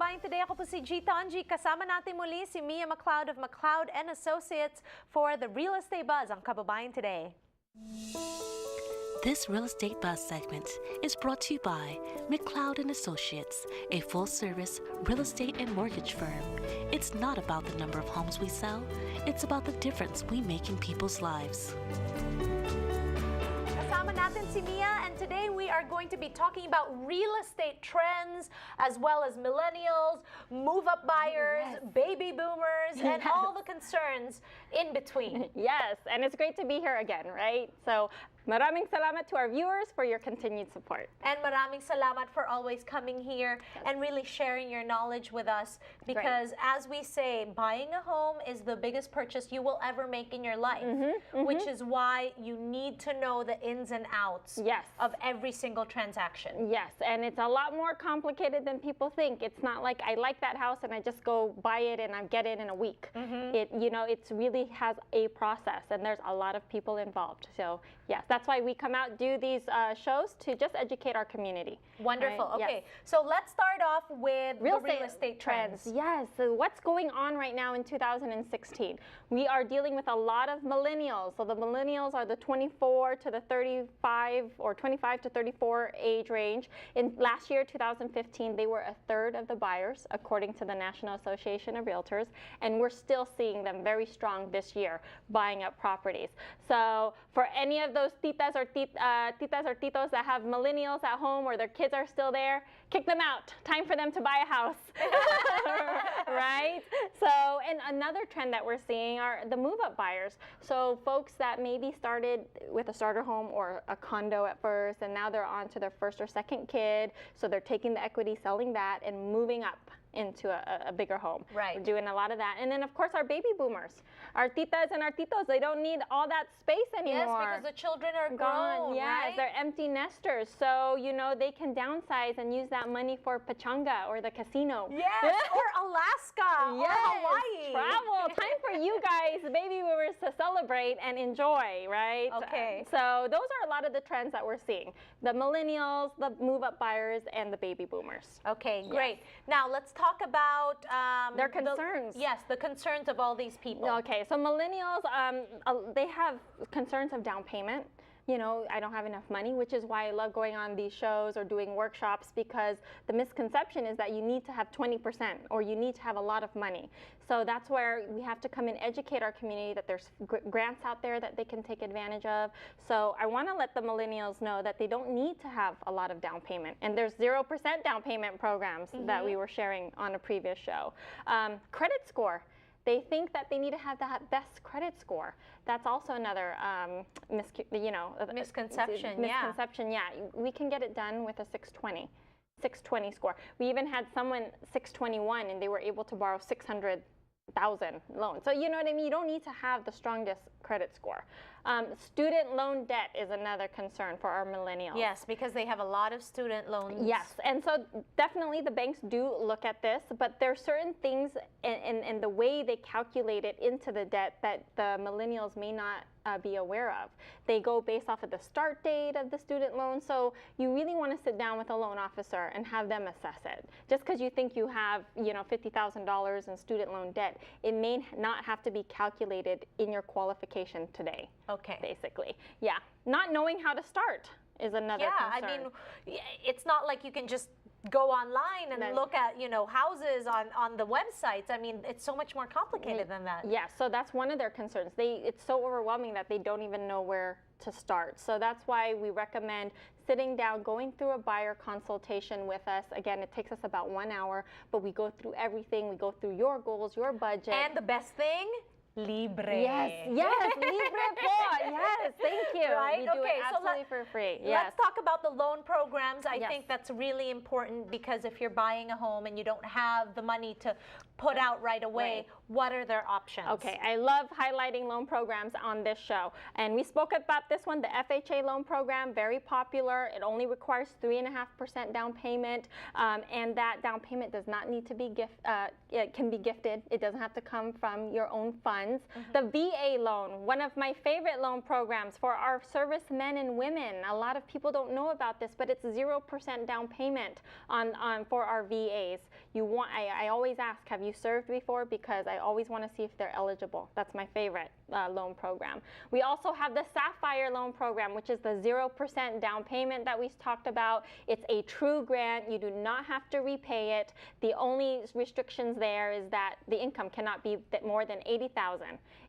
Kababayan Today, ako po si G. Tonji. Kasama natin muli si Mia McLeod of McLeod Associates for the Real Estate Buzz on Kababayan Today. This Real Estate Buzz segment is brought to you by McLeod Associates, a full-service real estate and mortgage firm. It's not about the number of homes we sell, it's about the difference we make in people's lives. Kasama natin si Mia, and today we are going to be talking about real estate trends as well as millennials, move-up buyers, baby boomers, and all the concerns in between. Yes, and it's great to be here again, right? So, maraming salamat to our viewers for your continued support. And maraming salamat for always coming here and really sharing your knowledge with us, because as we say, buying a home is the biggest purchase you will ever make in your life, which is why you need to know the ins and outs of every single transaction. Yes, and it's a lot more complicated than people think. It's not like I like that house and I just go buy it and I get it in a week. It, you know, it's really has a process, and there's a lot of people involved. So yes, that's why we come out, do these shows to just educate our community. Wonderful. Right? Okay, so let's start off with real estate trends. Yes, so what's going on right now in 2016? We are dealing with a lot of millennials. So the millennials are the 24 to the 35 or 25 to 34 age range. In last year, 2015, they were a third of the buyers, according to the National Association of Realtors, and we're still seeing them very strong this year, buying up properties. So for any of those titas or titos that have millennials at home or their kids are still there, kick them out. Time for them to buy a house. Right? So, and another trend that we're seeing are the move-up buyers. So folks that maybe started with a starter home or a condo at first, and now they're on to their first or second kid. So they're taking the equity, selling that, and moving up into a bigger home. Right. We're doing a lot of that. And then, of course, our baby boomers. Our titas and our titos, they don't need all that space anymore. Yes, because the children are gone. Yes, right? They're empty nesters. So, you know, they can downsize and use that money for pachanga or the casino. Yes, or Alaska, or Hawaii. Travel. Time for you guys, baby boomers, to celebrate and enjoy, right? Okay. So those are a lot of the trends that we're seeing. The millennials, the move-up buyers, and the baby boomers. Okay, great. Now let's talk about their concerns. The concerns of all these people. Okay, so millennials, they have concerns of down payment. You know, I don't have enough money, which is why I love going on these shows or doing workshops, because the misconception is that you need to have 20% or you need to have a lot of money. So that's where we have to come and educate our community that there's grants out there that they can take advantage of. So I want to let the millennials know that they don't need to have a lot of down payment. And there's 0% down payment programs that we were sharing on a previous show. Credit score. They think that they need to have that best credit score. That's also another misconception. Misconception, yeah. We can get it done with a 620 score. We even had someone 621, and they were able to borrow 600,000 loans. So you know what I mean? You don't need to have the strongest credit score. Student loan debt is another concern for our millennials. Yes, because they have a lot of student loans. Yes, and so definitely the banks do look at this, but there are certain things in the way they calculate it into the debt that the millennials may not be aware of. They go based off of the start date of the student loan, so you really want to sit down with a loan officer and have them assess it. Just because you think you have, you know, $50,000 in student loan debt, it may not have to be calculated in your qualification today. Okay. Basically, yeah. Not knowing how to start is another concern. I mean, it's not like you can just go online and look at, you know, houses on the websites. I mean, it's so much more complicated than that. Yeah, so that's one of their concerns. It's so overwhelming that they don't even know where to start. So that's why we recommend sitting down, going through a buyer consultation with us. Again, it takes us about 1 hour, but we go through everything. We go through your goals, your budget. And the best thing, libre. Yes, libre po. Yes, thank you. Right? We do it absolutely for free. Yes. Let's talk about the loan programs. I think that's really important, because if you're buying a home and you don't have the money to put out right away. What are their options? Okay, I love highlighting loan programs on this show. And we spoke about this one, the FHA loan program, very popular. It only requires 3.5% down payment. And that down payment does not need to be it can be gifted. It doesn't have to come from your own funds. The VA loan, one of my favorite loan programs for our servicemen and women. A lot of people don't know about this, but it's 0% down payment for our VAs. I always ask, have you served before? Because I always want to see if they're eligible. That's my favorite loan program. We also have the Sapphire loan program, which is the 0% down payment that we talked about. It's a true grant. You do not have to repay it. The only restrictions there is that the income cannot be more than $80,000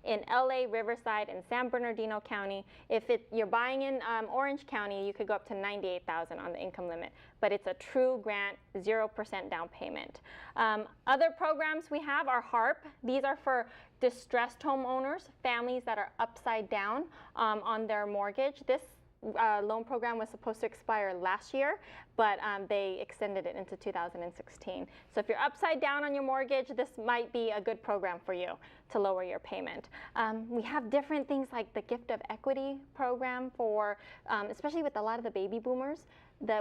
in LA, Riverside, and San Bernardino County. If you're buying in Orange County, you could go up to $98,000 on the income limit. But it's a true grant, 0% down payment. Other programs we have are HARP. These are for distressed homeowners, families that are upside down on their mortgage. This loan program was supposed to expire last year, but they extended it into 2016. So if you're upside down on your mortgage, this might be a good program for you to lower your payment. We have different things like the Gift of Equity program for, especially with a lot of the baby boomers,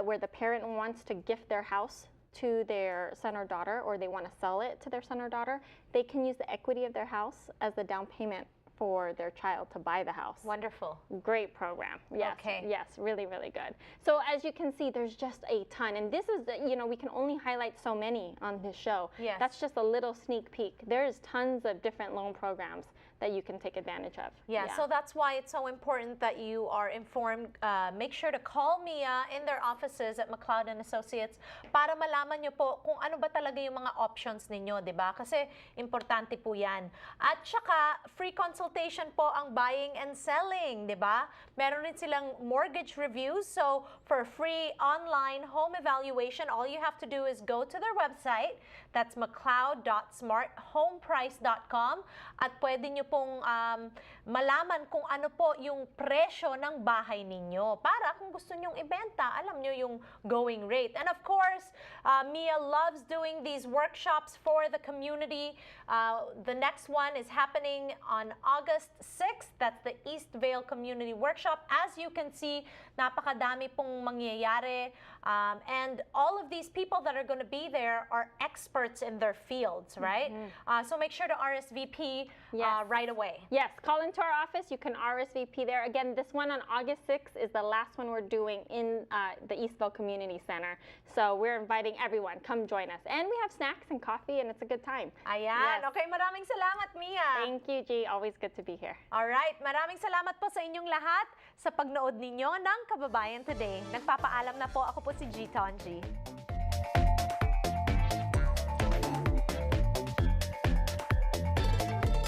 where the parent wants to gift their house to their son or daughter, or they want to sell it to their son or daughter. They can use the equity of their house as the down payment for their child to buy the house. Wonderful. Great program. Yes. Okay. Yes, really, really good. So as you can see, there's just a ton. And this is, we can only highlight so many on this show. Yes. That's just a little sneak peek. There's tons of different loan programs that you can take advantage of. Yeah, so that's why it's so important that you are informed. Make sure to call Mia in their offices at McLeod Associates para malaman nyo po kung ano ba talaga yung mga options ninyo, di ba? Kasi importante po yan. At saka, free consultation po ang buying and selling, di ba? Meron rin silang mortgage reviews. So, for free online home evaluation, all you have to do is go to their website. That's mcleod.smarthomeprice.com at pwede nyo pong malaman kung ano po yung presyo ng bahay ninyo para kung gusto nyong ibenta, alam nyo yung going rate. And of course, Mia loves doing these workshops for the community. The next one is happening on August 6th. That's the East Vale Community Workshop. As you can see, napakadami pong mangyayari. And all of these people that are going to be there are experts in their fields, right? So make sure to RSVP right away. Yes, call into our office. You can RSVP there. Again, this one on August 6th is the last one we're doing in the Eastville Community Center. So we're inviting everyone. Come join us. And we have snacks and coffee, and it's a good time. Ayan. Yes. Okay, maraming salamat, Mia. Thank you, G. Always good to be here. Alright, maraming salamat po sa inyong lahat sa pagnood ninyo ng Kababayan Today. Nagpapaalam na po, ako po si G. Tonji.